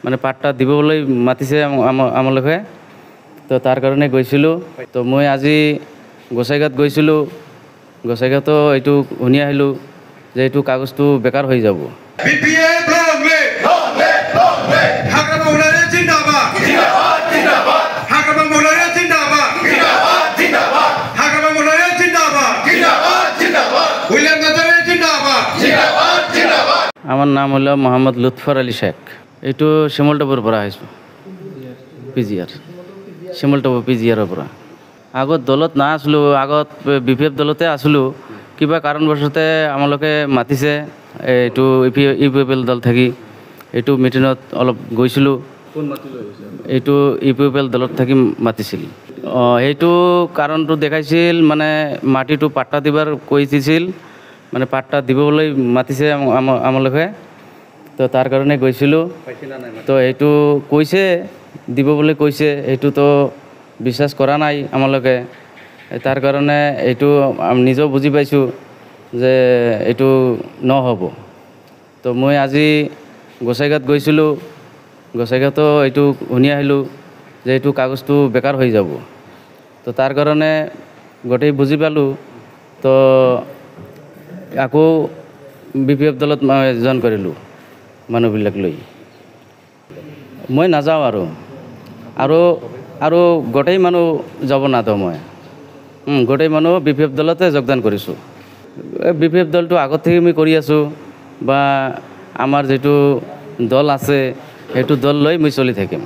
মানে পাট্টা দিব বুলি মাতিছে আমালোকে। তো তাৰ কাৰণে গৈছিলোঁ। তো মই আজি গোসাইগাঁৱত গৈছিলোঁ। গোসাইগাঁৱতো এইটো শুনি আহিলোঁ যে এইটো কাগজটো বেকাৰ হৈ যাব। আমাৰ নাম হলো মোহাম্মদ লুৎফৰ আলী শেখ। এইটো শিমলটাপুৰ পৰা আহিছোঁ, পিজিআৰ শিমলটাপুৰ পিজিআৰৰ পৰা। আগত দলত না আছিলোঁ, আগত BPF দলতে আছিলোঁ। কিবা কাৰণবশতে আমালোকে মাতিছে এইটো UPPL দল থাকি এইটো মিটিঙত অলপ গৈছিলোঁ। এইটো UPPL দলত থাকি মাতিছিল। সেইটো কাৰণটো দেখাইছিল, মানে মাটিটো পাট্টা দিবাৰ কৈ দিছিল, মানে পাট্টা দিব বুলি মাতিছে আমালোকে। তো তাৰ কাৰণে গৈছিলোঁ। তো এইটো কৈছে দিব বুলি কৈছে, এইটোতো বিশ্বাস কৰা নাই আমালোকে। তাৰ কাৰণে এইটো নিজেও বুজি পাইছোঁ যে এইটো নহ'ব। তো মই আজি গোসাইগাঁৱত গৈছিলোঁ। গোসাইগাঁৱতো এইটো শুনি আহিলোঁ যে এইটো কাগজটো বেকাৰ হৈ যাব। তো তাৰ কাৰণে গোটেই বুজি পালোঁ। তো আকৌ BPF দলত মই জইন কৰিলোঁ মানুহবিলাক লৈ। মই নাযাওঁ আৰু গোটেই মানুহ যাব নাযাওঁ মই। গোটেই মানুহ BPF দলতে যোগদান কৰিছোঁ। BPF দলটো আগত থেকে মই কৰি আছোঁ, বা আমাৰ যিটো দল আছে সেইটো দল লৈ মই চলি থাকিম।